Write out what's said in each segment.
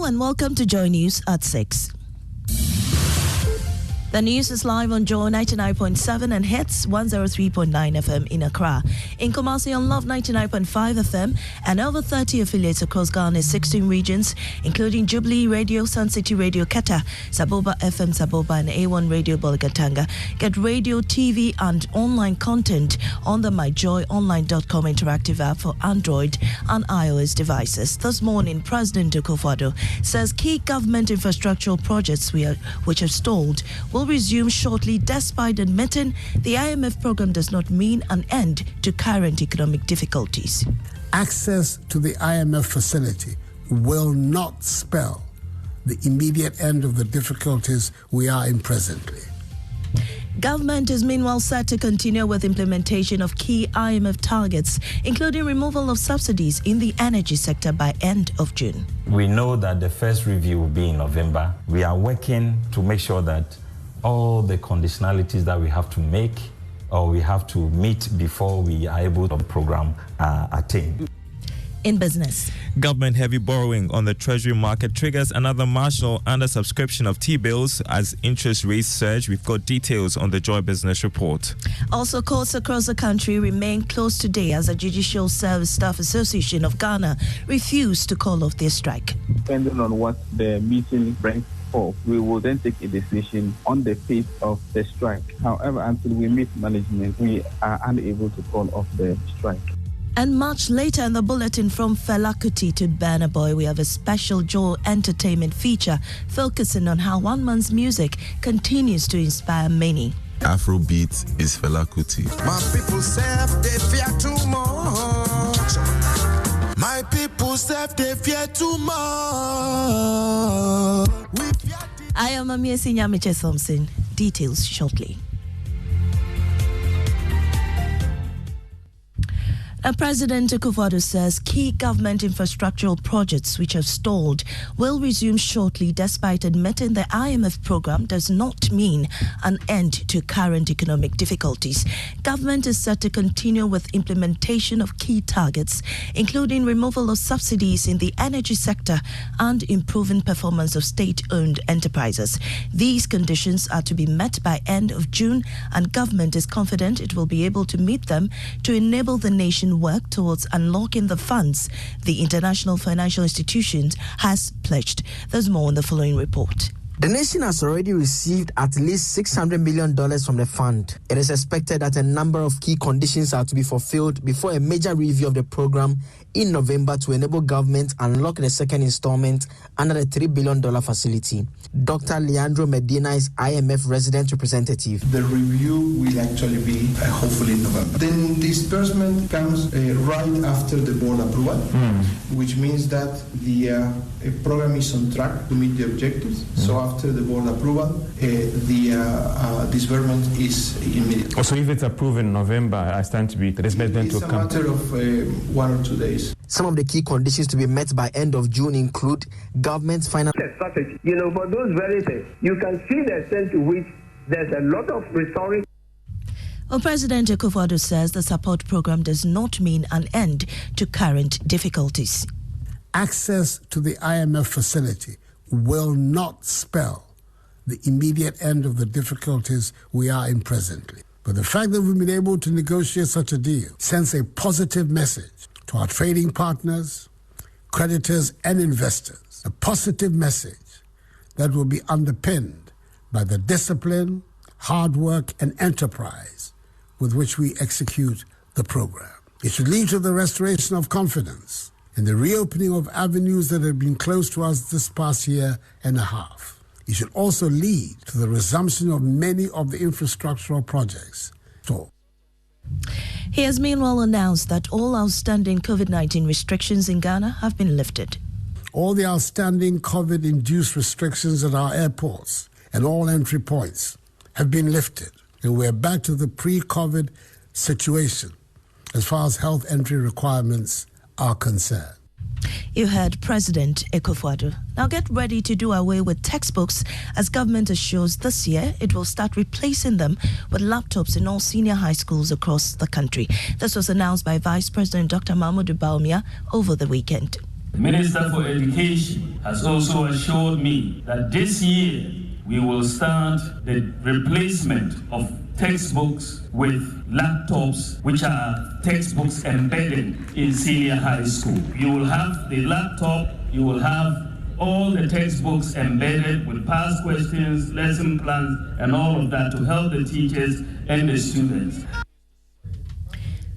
and welcome to Joy News at 6. The news is live on Joy 99.7 and hits 103.9 FM in Accra. In Kumasi on Love 99.5 FM and over 30 affiliates across Ghana's 16 regions, including Jubilee Radio, Sun City Radio, Keta, Saboba FM Saboba and A1 Radio Bolgatanga. Get radio, TV and online content on the myjoyonline.com interactive app for Android and iOS devices. This morning, President Akufo-Addo says key government infrastructural projects which have stalled will resume shortly, despite admitting the IMF program does not mean an end to current economic difficulties. Access to the IMF facility will not spell the immediate end of the difficulties we are in presently. Government is meanwhile set to continue with implementation of key IMF targets, including removal of subsidies in the energy sector by end of June. We know that the first review will be in November. We are working to make sure that all the conditionalities that we have to make or we have to meet before we are able to program attain. In business, government heavy borrowing on the treasury market triggers another marginal undersubscription of T-bills as interest rates surge. We've got details on the Joy Business Report. Also, courts across the country remain closed today as the Judicial Service Staff Association of Ghana refused to call off their strike. Depending on what the meeting brings forth, we will then take a decision on the pace of the strike. However, until we meet management, we are unable to call off the strike. And much later in the bulletin, from Fela Kuti to Burna Boy, we have a special Joy entertainment feature focusing on how one man's music continues to inspire many. Afrobeat is Fela Kuti. My people say they fear too much. My people say they fear too much. I am Amia Sinyamiche Thompson. Details shortly. President Akufo-Addo says key government infrastructural projects which have stalled will resume shortly, despite admitting the IMF program does not mean an end to current economic difficulties. Government is set to continue with implementation of key targets, including removal of subsidies in the energy sector and improving performance of state-owned enterprises. These conditions are to be met by end of June, and government is confident it will be able to meet them to enable the nation work towards unlocking the funds the international financial institutions has pledged. There's more in the following report. The nation has already received at least $600 million from the fund. It is expected that a number of key conditions are to be fulfilled before a major review of the program in November to enable government unlock the second installment under the $3 billion facility. Dr. Leandro Medina is IMF resident representative. The review will actually be hopefully in November. Then disbursement comes right after the board approval, which means that the program is on track to meet the objectives. So after the board approval, the disbursement is immediate. So if it's approved in November, I stand to be the disbursement will come. It's a matter of 1 or 2 days. Some of the key conditions to be met by end of June include government's financial strategy. For those very things, you can see the extent to which there's a lot of restoring. Well, President Akufo-Addo says the support program does not mean an end to current difficulties. Access to the IMF facility will not spell the immediate end of the difficulties we are in presently. But the fact that we've been able to negotiate such a deal sends a positive message to our trading partners, creditors, and investors. A positive message that will be underpinned by the discipline, hard work, and enterprise with which we execute the program. It should lead to the restoration of confidence and the reopening of avenues that have been closed to us this past year and a half. It should also lead to the resumption of many of the infrastructural projects. He has meanwhile announced that all outstanding COVID-19 restrictions in Ghana have been lifted. All the outstanding COVID-induced restrictions at our airports and all entry points have been lifted, and we're back to the pre-COVID situation as far as health entry requirements are concerned. You heard President Akufo-Addo. Now get ready to do away with textbooks, as government assures this year it will start replacing them with laptops in all senior high schools across the country. This was announced by Vice President Dr. Mahmoud Bawumia over the weekend. The Minister for Education has also assured me that this year we will start the replacement of textbooks with laptops, which are textbooks embedded in senior high school. You will have the laptop, you will have all the textbooks embedded with past questions, lesson plans, and all of that to help the teachers and the students.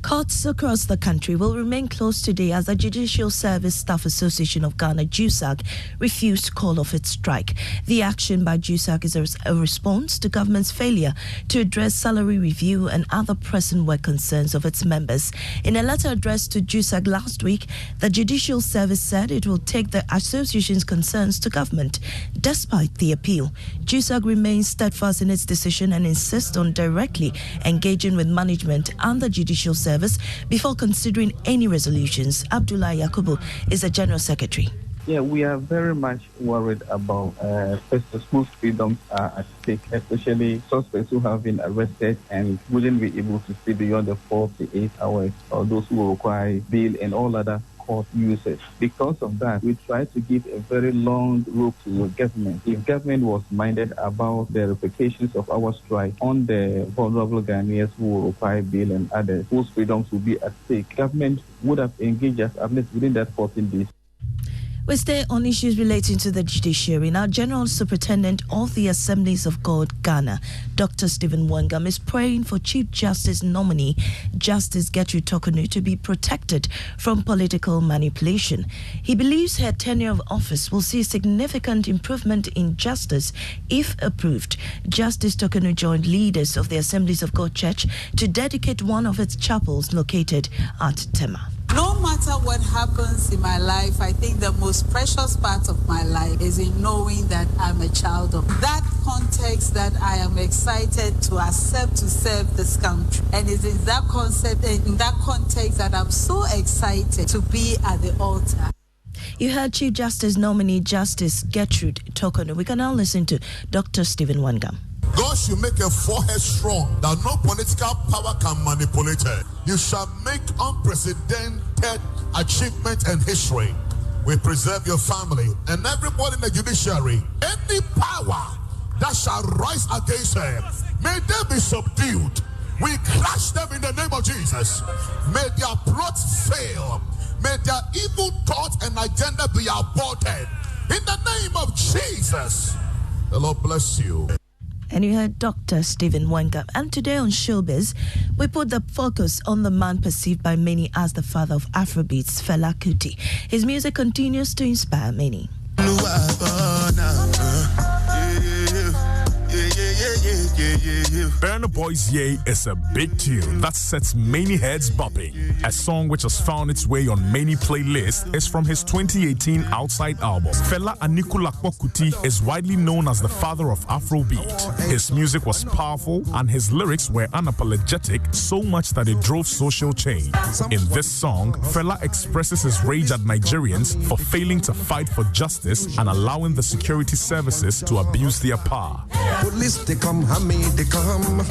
Courts across the country will remain closed today as the Judicial Service Staff Association of Ghana, JUSAG, refused to call off its strike. The action by JUSAG is a response to government's failure to address salary review and other pressing work concerns of its members. In a letter addressed to JUSAG last week, the Judicial Service said it will take the association's concerns to government. Despite the appeal, JUSAG remains steadfast in its decision and insists on directly engaging with management and the Judicial Service before considering any resolutions. Abdullah Yakubu is the General Secretary. Yeah, we are very much worried about whose freedoms are at stake, especially suspects who have been arrested and wouldn't be able to stay beyond the 48 hours, or those who require bail and all other court usage. Because of that, we try to give a very long rope to the government. If government was minded about the repercussions of our strike on the vulnerable Ghanaians who require bail and others whose freedoms will be at stake, government would have engaged us at least within that 14 days. We stay on issues relating to the judiciary. Now, General Superintendent of the Assemblies of God, Ghana, Dr. Stephen Wangam, is praying for Chief Justice nominee Justice Gertrude Tokonu to be protected from political manipulation. He believes her tenure of office will see significant improvement in justice if approved. Justice Tokonu joined leaders of the Assemblies of God Church to dedicate one of its chapels located at Tema. No matter what happens in my life, I think the most precious part of my life is in knowing that I'm a child of that context, that I am excited to accept to serve this country. And it's in that concept, in that context, that I'm so excited to be at the altar. You heard Chief Justice nominee Justice Gertrude Tokonu. We can now listen to Dr. Stephen Wangam. God should make a forehead strong that no political power can manipulate it. You shall make unprecedented achievement and history. We preserve your family and everybody in the judiciary. Any power that shall rise against them, may they be subdued. We crush them in the name of Jesus. May their plots fail. May their evil thoughts and agenda be aborted. In the name of Jesus. The Lord bless you. And you heard Dr. Stephen Wangam. And today on Showbiz, we put the focus on the man perceived by many as the father of Afrobeats, Fela Kuti. His music continues to inspire many. Burna Boy's Ye is a big tune that sets many heads bopping. A song which has found its way on many playlists is from his 2018 Outside album. Fela Anikulapo Kuti is widely known as the father of Afrobeat. His music was powerful and his lyrics were unapologetic, so much that it drove social change. In this song, Fela expresses his rage at Nigerians for failing to fight for justice and allowing the security services to abuse their power. Police, they come, they come,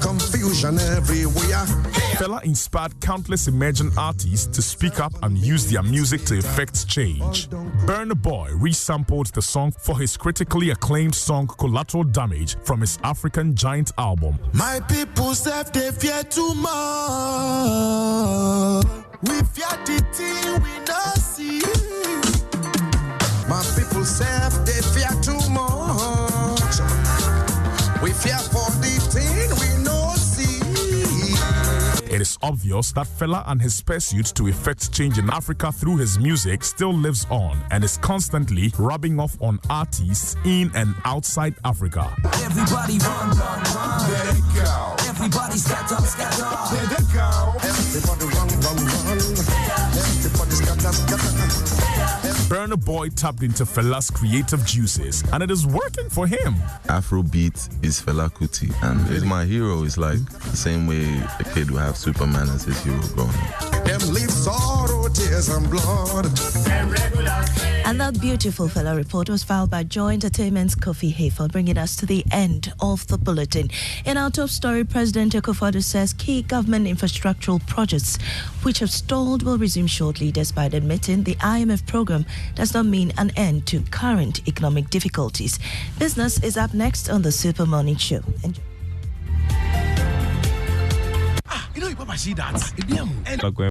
confusion everywhere. Fela inspired countless emerging artists to speak up and use their music to effect change. Burna Boy resampled the song for his critically acclaimed song Collateral Damage from his African Giant album. My people say they fear too much. We fear the thing we not see. My people say they fear too much. We fear for the thing we no see. It is obvious that Fela and his pursuit to effect change in Africa through his music still lives on and is constantly rubbing off on artists in and outside Africa. Everybody run, run, run. There they go. Everybody scatter, scatter. There they go. Everybody run, run, run. Everybody scatter, scatter. Burna Boy tapped into Fela's creative juices, and it is working for him. Afrobeat is Fela Kuti, and he's my hero. It's like the same way a kid will have Superman as his hero growing up. Them leave sorrow, tears, and blood. And that beautiful Fela report was filed by Joy Entertainment's Kofi Hayford, bringing us to the end of the bulletin. In our top story, President Akufo-Addo says key government infrastructural projects which have stalled will resume shortly shortly, despite admitting the IMF program does not mean an end to current economic difficulties. Business is up next on the Super Morning Show. Enjoy. You know, you see that.